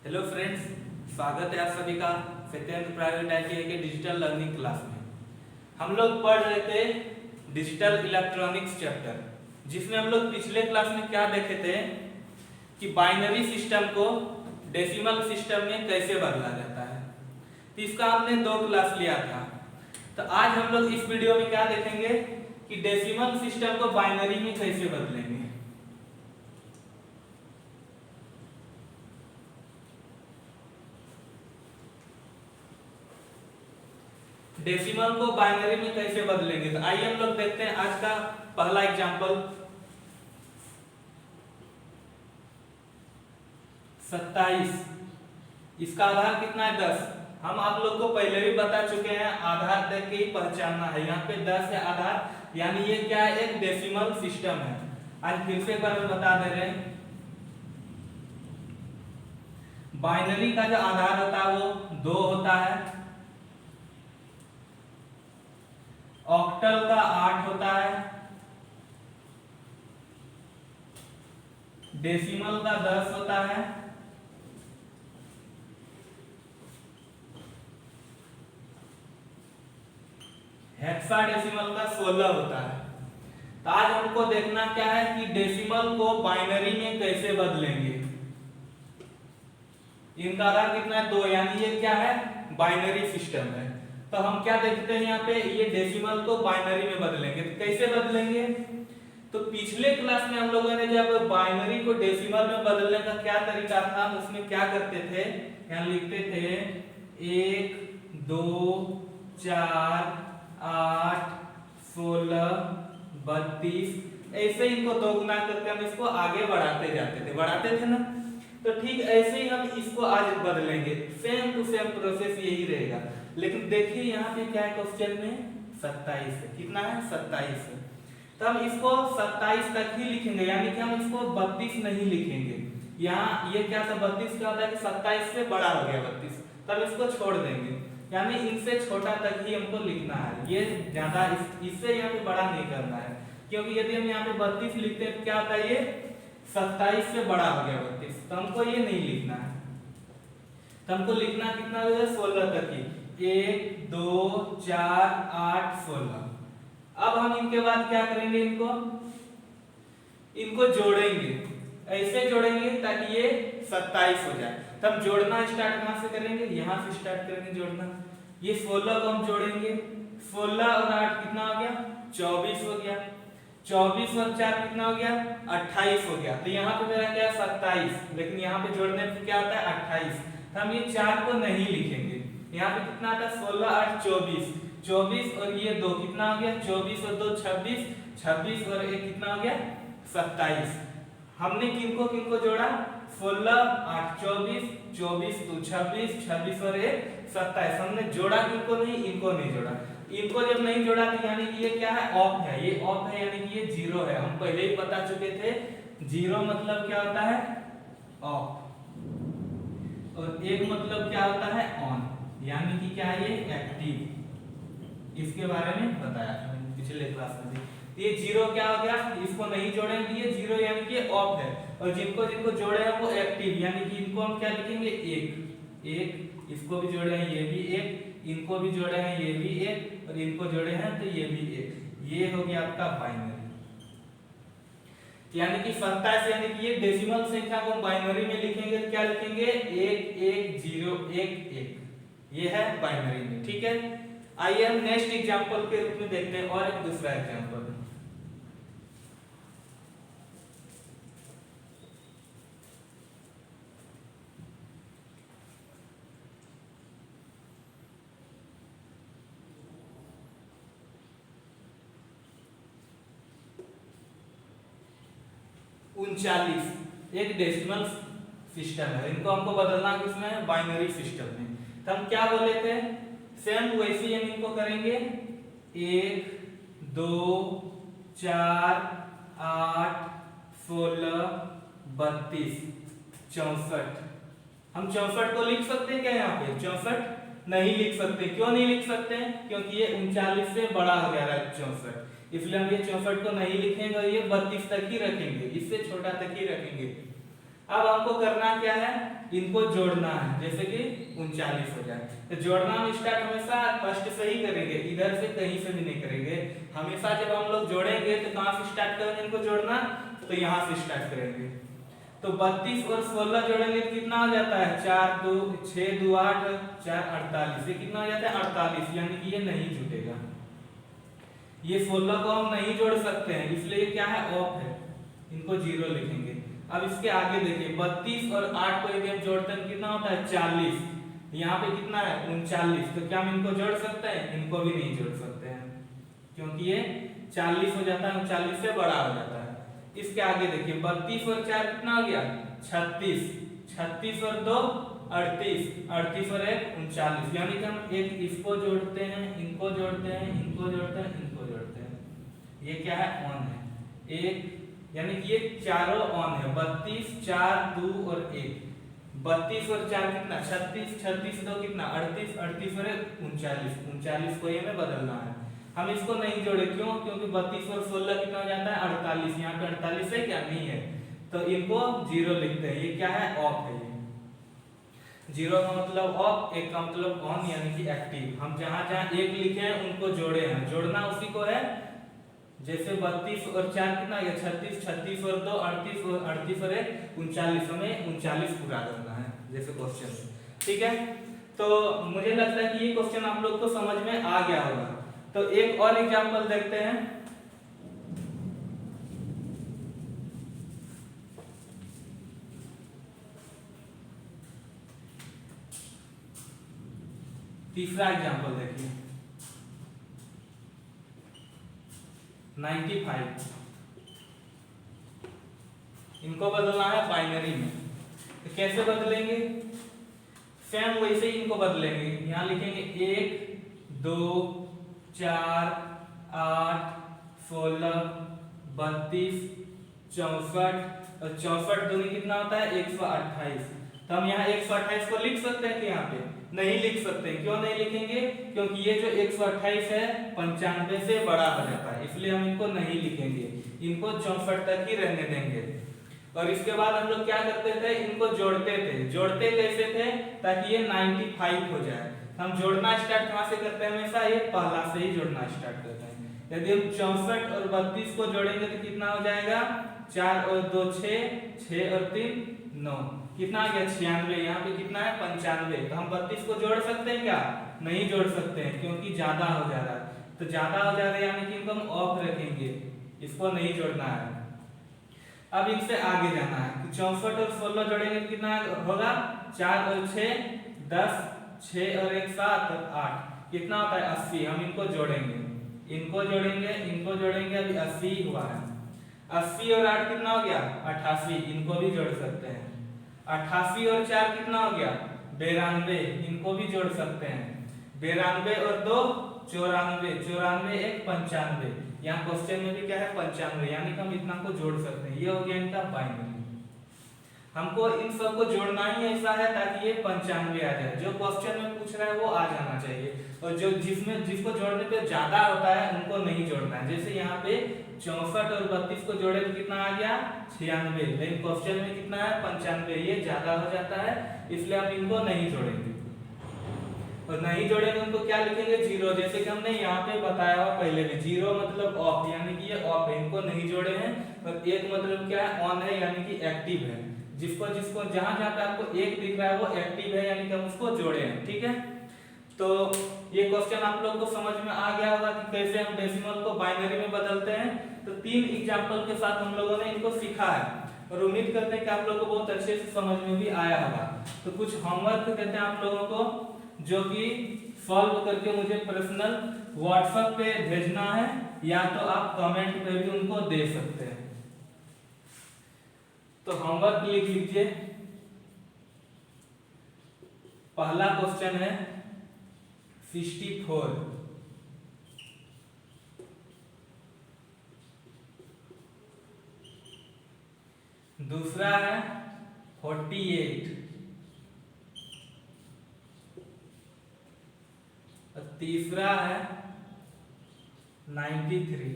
Hello friends, स्वागत है आप सभी का सत्येंद्र प्राइवेट आईटीआई के डिजिटल लर्निंग क्लास में। हम लोग पढ़ रहे थे डिजिटल इलेक्ट्रॉनिक्स चैप्टर, जिसमें हम लोग पिछले क्लास में क्या देखे थे कि बाइनरी सिस्टम को डेसिमल सिस्टम में कैसे बदला जाता है। तो इसका हमने 2 क्लास लिया था। तो आज हम लोग इस वीडियो में क्या देखेंगे कि डेसिमल सिस्टम को बाइनरी में कैसे बदलेंगे। डेसिमल को बाइनरी में कैसे बदलेंगे, तो आइए हम लोग देखते हैं आज का पहला एग्जांपल। 27, इसका आधार कितना है 10। हम आप लोग को पहले भी बता चुके हैं, आधार देख के ही पहचानना है। यहाँ पे 10 है आधार, यानी ये क्या है, एक डेसिमल सिस्टम है। आज फिर से एक बार हम बता दे रहे हैं, बाइनरी का जो आधार होता है वो 2 होता है, ऑक्टल का 8 होता है, डेसिमल का 10 होता है, हेक्साडेसिमल का 16 होता है। तो आज हमको देखना क्या है कि डेसिमल को बाइनरी में कैसे बदलेंगे। इनका आधार कितना है 2, यानी ये क्या है, बाइनरी सिस्टम है। तो हम क्या देखते हैं यहाँ पे, ये डेसिमल को बाइनरी में बदलेंगे। तो कैसे बदलेंगे, तो पिछले क्लास में हम लोगों ने जब बाइनरी को डेसिमल में बदलने का क्या तरीका था, उसमें क्या करते थे, यहाँ लिखते थे 1 2 4 8 16 32, ऐसे इनको 2 गुना करके हम इसको आगे बढ़ाते थे ना। तो ठीक ऐसे ही हम इसको आज बदलेंगे, सेम टू सेम प्रोसेस यही रहेगा। लेकिन देखिए यहाँ पे क्या है, क्वेश्चन में 27 है, कितना है 27 है। तो हम इसको 27 तक ही लिखेंगे, यानी कि हम इसको 32 नहीं लिखेंगे। यहाँ ये क्या था, 32 क्या होता है कि 27 से बड़ा हो गया 32, तब इसको छोड़ देंगे, यानी इनसे छोटा तक ही हमको लिखना है। ये ज्यादा इससे यहाँ पे बड़ा नहीं करना है, क्योंकि यदि हम यहाँ पे 32 लिखते हैं तो क्या होता है, ये 27 से बड़ा हो गया 32, तो हमको ये नहीं लिखना है। तो हमको लिखना कितना है, 16 तक ही, 1 2 4 8 16। अब हम इनके बाद क्या करेंगे, इनको जोड़ेंगे, ऐसे जोड़ेंगे ताकि ये 27 हो जाए। तब जोड़ना स्टार्ट कहां से करेंगे, यहां से स्टार्ट करेंगे जोड़ना। ये 16 को हम जोड़ेंगे, 16 और 8 कितना हो गया, 24 हो गया। 24 और 4 कितना हो गया, 28 हो गया। तो यहाँ पे मेरा क्या है 27, लेकिन यहाँ पे जोड़ने पे क्या आता है 28। तो हम ये 4 को नहीं लिखेंगे। यहाँ पे कितना आता है 16 8 24, 24 और ये 2 कितना हो गया, 24 और 2 26, 26 और 1 कितना हो गया 27। हमने किनको किनको जोड़ा, 16 8 24, 24 2 26, 26 और 1 27। हमने जोड़ा किनको नहीं, इनको नहीं जोड़ा। इनको जब नहीं जोड़ा तो यानी कि ये क्या है, ऑफ है, ये ऑफ है, यानी कि ये 0 है। हम पहले ही बता चुके थे 0 मतलब क्या होता है, ऑफ, और 1 मतलब क्या होता है, ऑन, यानी कि क्या है, ये एक्टिव। इसके बारे में बताया था पिछले क्लास में भी। ये 0 क्या हो गया, इसको नहीं जोड़ेंगे, ये 0 यानी कि ऑफ है, और जिनको जिनको जोड़े हैं वो एक्टिव, यानी कि इनको हम क्या लिखेंगे, 1, इसको भी जोड़े हैं ये भी 1, इनको भी जोड़े हैं ये भी 1, और इनको जोड़े हैं तो ये भी 1। ये हो गया आपका बाइनरी, यानी कि 27, यानी कि ये डेसिमल संख्या को हम बाइनरी में लिखेंगे तो क्या लिखेंगे, 1 1 0 1 1, ये है बाइनरी में। ठीक है, आइए हम नेक्स्ट एग्जांपल के रूप में देखते हैं, और एक दूसरा एग्जांपल। उनचालीस एक डेसिमल सिस्टम है, इनको हमको बदलना किसमें, बाइनरी सिस्टम में। तो हम क्या बोले थे, सेम वैसे ही हम इनको करेंगे, 1 2 4 8 16 32 64। हम 64 को लिख सकते हैं क्या, यहाँ पे 64 नहीं लिख सकते। क्यों नहीं लिख सकते हैं, क्योंकि ये 39 से बड़ा हो गया है 64, इसलिए हम ये 64 को नहीं लिखेंगे और ये 32 तक ही रखेंगे, इससे छोटा तक ही रखेंगे। अब हमको करना क्या है, इनको जोड़ना है, जैसे कि 39 हो जाए। तो जोड़ना हम स्टार्ट हमेशा फर्स्ट से ही करेंगे, इधर से कहीं से भी नहीं करेंगे। हमेशा जब हम लोग जोड़ेंगे तो कहाँ से स्टार्ट करेंगे इनको जोड़ना, तो यहाँ से स्टार्ट करेंगे। तो 32 और 16 जोड़ेंगे तो कितना हो जाता है, 4 2 6 2 8 4 48, ये कितना हो जाता है 48, यानी कि ये नहीं जुटेगा। ये 16 को हम नहीं जोड़ सकते हैं, इसलिए क्या है ऑफ है, इनको 0 लिखेंगे। अब इसके आगे देखिए 32 और 8 को यदि हम जोड़ते हैं कितना होता है 40, यहाँ पे कितना है 39, तो क्या हम इनको जोड़ सकते हैं, इनको भी नहीं जोड़ सकते हैं, क्योंकि ये 40 हो जाता है, 39 से बड़ा हो जाता है। इसके आगे देखिए 32 और 4 कितना हो गया 36, 36 और 2 38, 38 और 1 39, यानी कि हम एक इसको जोड़ते हैं, इनको जोड़ते हैं, इनको जोड़ते हैं, इनको जोड़ते हैं, ये क्या है ऑन है एक, यानी कि ये चारों ऑन है। 32 4 2 और 1, 32 और 4 कितना 36, 36 2 कितना 38, 38 और 1 39, 39 को ये में बदलना है। हम इसको नहीं जोड़े, क्यों, क्योंकि 32 और 16 कितना हो जाता है 48, यहाँ पे 48 है क्या, नहीं है, तो इनको 0 लिखते हैं। ये क्या है ऑफ है, ये 0 का मतलब ऑफ, 1 का मतलब ऑन, यानी कि एक्टिव। हम जहां जहां 1 लिखे हैं उनको जोड़े हैं, जोड़ना उसी को है। जैसे 32 और 4 कितना गया 36, 36 और 2 38 और 38 और 1 39, हमें 39 पूरा करना है, जैसे क्वेश्चन। ठीक है, तो मुझे लगता है कि ये क्वेश्चन आप लोग को समझ में आ गया होगा। तो एक और एग्जांपल देखते हैं। तीसरा एग्जांपल देखिए 95, इनको बदलना है बाइनरी में, तो कैसे बदलेंगे, सेम वैसे ही इनको बदलेंगे। यहां लिखेंगे 1 2 4 8 16 32 64, और 64 दूनी कितना होता है 128, तो हम यहाँ 128 को लिख सकते हैं कि यहाँ पे नहीं लिख सकते। क्यों नहीं लिखेंगे, क्योंकि ये जो 128 है 95 से बड़ा हो जाता है, इसलिए हम इनको नहीं लिखेंगे, इनको 64 तक ही रहने देंगे। और इसके बाद हम लोग क्या करते थे, इनको जोड़ते थे। जोड़ते कैसे थे, ताकि ये 95 हो जाए। हम जोड़ना स्टार्ट कहां से करते हैं, हमेशा ये पहला से ही जोड़ना स्टार्ट करते हैं। यदि हम 64 और 32 को जोड़ेंगे तो कितना हो जाएगा, 4 और 2 6, 6 और 3 9, कितना आ गया 96, यहाँ पे कितना है 95। तो हम 32 को जोड़ सकते हैं क्या, नहीं जोड़ सकते हैं, क्योंकि ज्यादा हो जा रहा है। तो ज्यादा हो जा रहा है यानी कि इनको हम ऑफ रखेंगे, इसको नहीं जोड़ना है। अब इनसे आगे जाना है, 64 और 16 जोड़ेंगे कितना होगा, 4 और 6 10, 6 और 1 7 और 8, कितना होता है 80। हम इनको जोड़ेंगे, इनको जोड़ेंगे, इनको जोड़ेंगे, अभी 80 हुआ है। 80 और 8 कितना हो गया 88, इनको भी जोड़ सकते हैं। 88 और 4 कितना हो गया 92, इनको भी जोड़ सकते हैं। 92 और 2 94, 94 1 95, यहाँ क्वेश्चन में भी क्या है 95, यानी कि हम इतना को जोड़ सकते हैं। ये हो गया इनका बाइनरी। हमको इन सब को जोड़ना ही ऐसा है ताकि ये 95 आ जाए, जो क्वेश्चन में पूछ रहा है वो आ जाना चाहिए। और जो जिसको जोड़ने पे ज्यादा होता है उनको नहीं जोड़ना है। जैसे यहाँ पे 64 और 32 को जोड़े तो कितना आ गया 96, लेकिन क्वेश्चन में कितना है 95, ये ज्यादा हो जाता है, इसलिए हम इनको नहीं जोड़ेंगे। और नहीं जोड़ेंगे उनको क्या लिखेंगे 0, जैसे कि हमने यहाँ पे बताया हुआ पहले भी। 0 मतलब ऑफ, यानी कि ये ऑफ है, इनको नहीं जोड़े हैं। और 1 मतलब क्या है ऑन है, यानी कि एक्टिव है। जिसको जिसको जहां जहां पे आपको 1 दिख रहा है वो एक्टिव है, यानी कि हम उसको जोड़े हैं। ठीक है, तो ये क्वेश्चन आप लोग को समझ में आ गया होगा कि कैसे हम डेसिमल को बाइनरी में बदलते हैं। तो 3 एग्जांपल के साथ हम लोगों ने इनको सीखा है, और उम्मीद करते हैं कि आप लोगों को बहुत अच्छे से समझ में भी आया होगा। तो कुछ होमवर्क देते हैं आप लोगों को, जो कि सॉल्व करके मुझे पर्सनल व्हाट्सएप पे भेजना है, या तो आप कमेंट पे भी उनको दे सकते हैं। तो होमवर्क लिख लीजिए। पहला क्वेश्चन है 64, दूसरा है 48, और तीसरा है 93।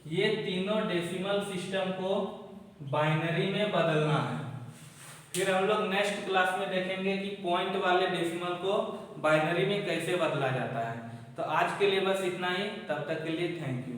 ये तीनों डेसिमल सिस्टम को बाइनरी में बदलना है। फिर हम लोग नेक्स्ट क्लास में देखेंगे कि पॉइंट वाले डेसिमल को बाइनरी में कैसे बदला जाता है। तो आज के लिए बस इतना ही, तब तक के लिए थैंक यू।